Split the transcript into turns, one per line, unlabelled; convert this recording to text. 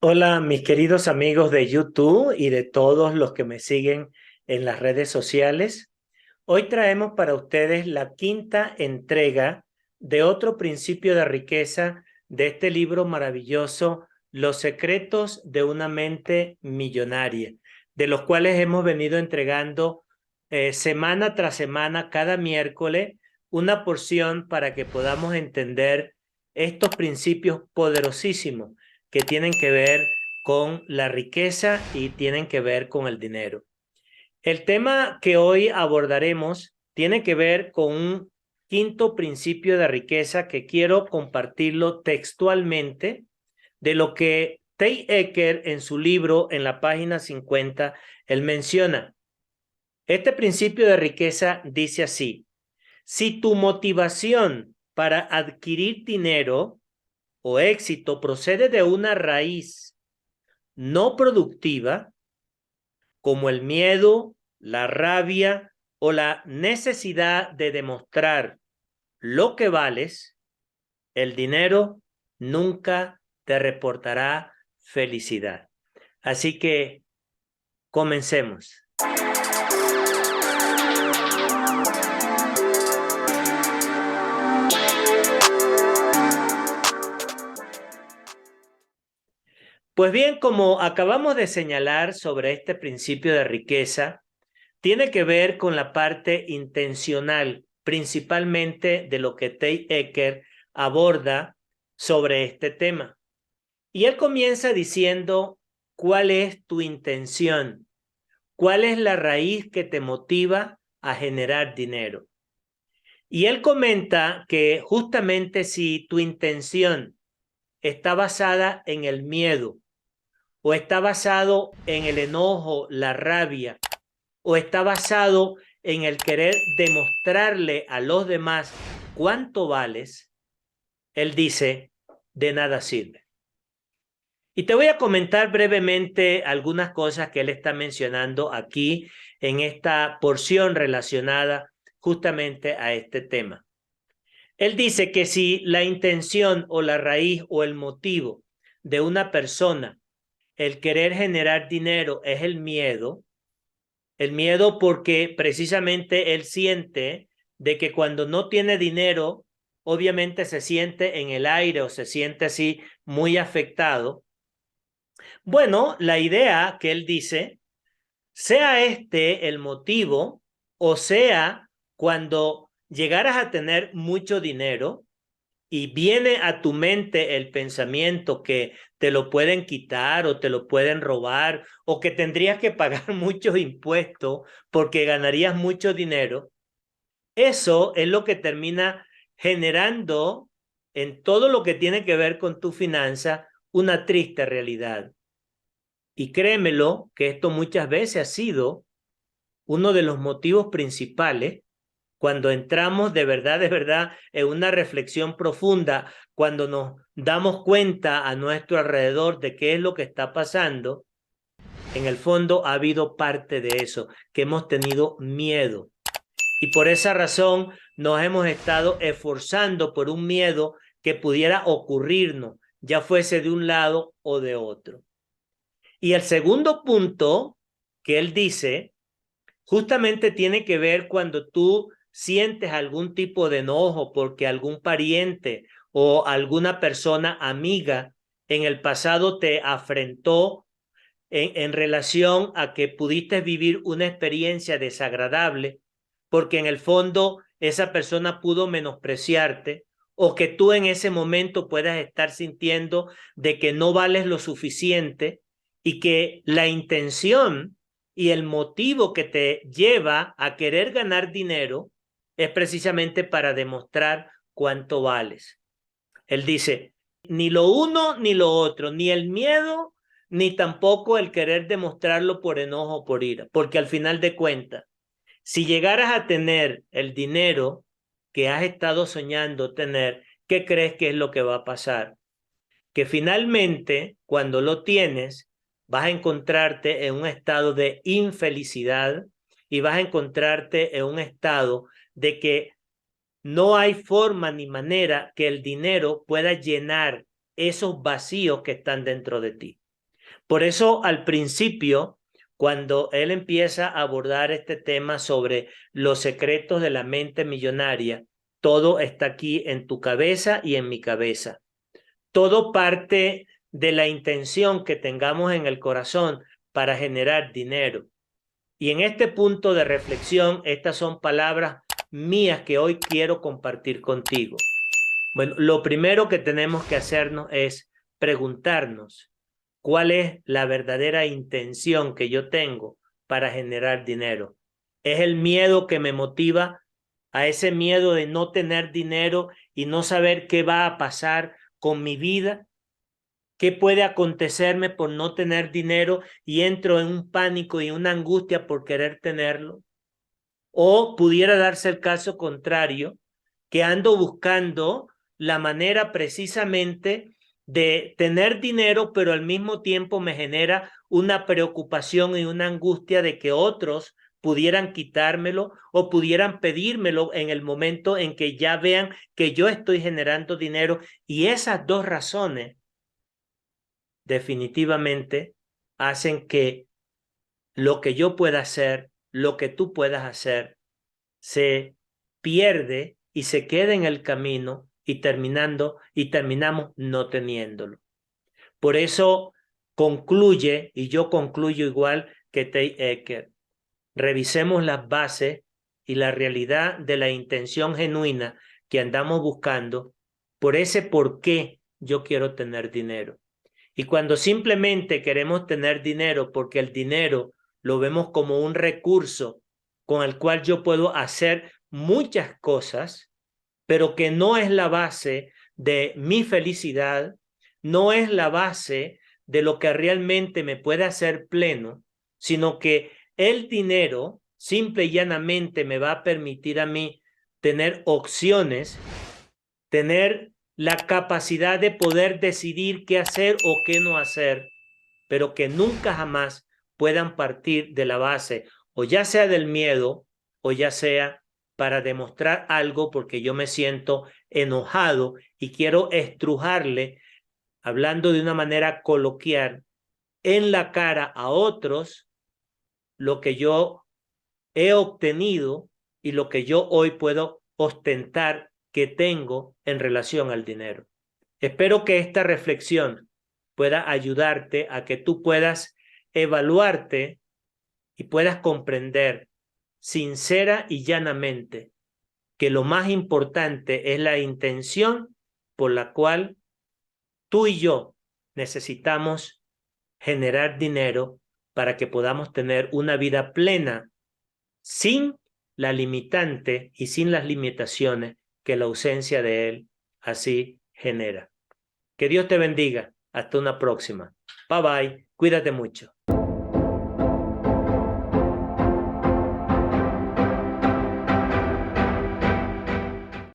Hola, mis queridos amigos de YouTube y de todos los que me siguen en las redes sociales. Hoy traemos para ustedes la quinta entrega de otro principio de riqueza de este libro maravilloso, Los secretos de una mente millonaria, de los cuales hemos venido entregando semana tras semana, cada miércoles, una porción para que podamos entender estos principios poderosísimos que tienen que ver con la riqueza y tienen que ver con el dinero. El tema que hoy abordaremos tiene que ver con un quinto principio de riqueza que quiero compartirlo textualmente de lo que Tay Ecker en su libro en la página 50, él menciona. Este principio de riqueza dice así: si tu motivación para adquirir dinero o éxito procede de una raíz no productiva, como el miedo, la rabia o la necesidad de demostrar lo que vales, el dinero nunca te reportará felicidad. Así que comencemos. Pues bien, como acabamos de señalar sobre este principio de riqueza, tiene que ver con la parte intencional, principalmente de lo que Tay Ecker aborda sobre este tema. Y él comienza diciendo, ¿cuál es tu intención? ¿Cuál es la raíz que te motiva a generar dinero? Y él comenta que justamente si tu intención está basada en el miedo, o está basado en el enojo, la rabia, o está basado en el querer demostrarle a los demás cuánto vales, él dice, de nada sirve. Y te voy a comentar brevemente algunas cosas que él está mencionando aquí en esta porción relacionada justamente a este tema. Él dice que si la intención o la raíz o el motivo de una persona, el querer generar dinero, es el miedo porque precisamente él siente de que cuando no tiene dinero, obviamente se siente en el aire o se siente así muy afectado. Bueno, la idea que él dice, sea este el motivo o sea cuando llegaras a tener mucho dinero y viene a tu mente el pensamiento que te lo pueden quitar o te lo pueden robar o que tendrías que pagar muchos impuestos porque ganarías mucho dinero, eso es lo que termina generando en todo lo que tiene que ver con tu finanza una triste realidad. Y créemelo que esto muchas veces ha sido uno de los motivos principales cuando entramos de verdad, en una reflexión profunda, cuando nos damos cuenta a nuestro alrededor de qué es lo que está pasando, en el fondo ha habido parte de eso, que hemos tenido miedo. Y por esa razón nos hemos estado esforzando por un miedo que pudiera ocurrirnos, ya fuese de un lado o de otro. Y el segundo punto que él dice justamente tiene que ver cuando tú sientes algún tipo de enojo porque algún pariente o alguna persona amiga en el pasado te afrentó en relación a que pudiste vivir una experiencia desagradable porque en el fondo esa persona pudo menospreciarte o que tú en ese momento puedas estar sintiendo de que no vales lo suficiente y que la intención y el motivo que te lleva a querer ganar dinero es precisamente para demostrar cuánto vales. Él dice, ni lo uno ni lo otro, ni el miedo, ni tampoco el querer demostrarlo por enojo o por ira, porque al final de cuentas, si llegaras a tener el dinero que has estado soñando tener, ¿qué crees que es lo que va a pasar? Que finalmente, cuando lo tienes, vas a encontrarte en un estado de infelicidad y vas a encontrarte en un estado de que no hay forma ni manera que el dinero pueda llenar esos vacíos que están dentro de ti. Por eso al principio, cuando él empieza a abordar este tema sobre los secretos de la mente millonaria, todo está aquí en tu cabeza y en mi cabeza. Todo parte de la intención que tengamos en el corazón para generar dinero. Y en este punto de reflexión, estas son palabras mías que hoy quiero compartir contigo. Bueno, lo primero que tenemos que hacernos es preguntarnos cuál es la verdadera intención que yo tengo para generar dinero. ¿Es el miedo que me motiva a ese miedo de no tener dinero y no saber qué va a pasar con mi vida? ¿Qué puede acontecerme por no tener dinero y entro en un pánico y una angustia por querer tenerlo? O pudiera darse el caso contrario, que ando buscando la manera precisamente de tener dinero, pero al mismo tiempo me genera una preocupación y una angustia de que otros pudieran quitármelo o pudieran pedírmelo en el momento en que ya vean que yo estoy generando dinero. Y esas dos razones definitivamente hacen que lo que yo pueda hacer, lo que tú puedas hacer, se pierde y se queda en el camino y terminamos no teniéndolo. Por eso concluye, y yo concluyo igual que revisemos las bases y la realidad de la intención genuina que andamos buscando por ese por qué yo quiero tener dinero. Y cuando simplemente queremos tener dinero porque el dinero lo vemos como un recurso con el cual yo puedo hacer muchas cosas, pero que no es la base de mi felicidad, no es la base de lo que realmente me puede hacer pleno, sino que el dinero simple y llanamente me va a permitir a mí tener opciones, tener la capacidad de poder decidir qué hacer o qué no hacer, pero que nunca jamás puedan partir de la base, o ya sea del miedo, o ya sea para demostrar algo porque yo me siento enojado y quiero estrujarle, hablando de una manera coloquial, en la cara a otros lo que yo he obtenido y lo que yo hoy puedo ostentar que tengo en relación al dinero. Espero que esta reflexión pueda ayudarte a que tú puedas evaluarte y puedas comprender sincera y llanamente que lo más importante es la intención por la cual tú y yo necesitamos generar dinero para que podamos tener una vida plena sin la limitante y sin las limitaciones que la ausencia de él así genera. Que Dios te bendiga. Hasta una próxima. Bye bye. Cuídate mucho.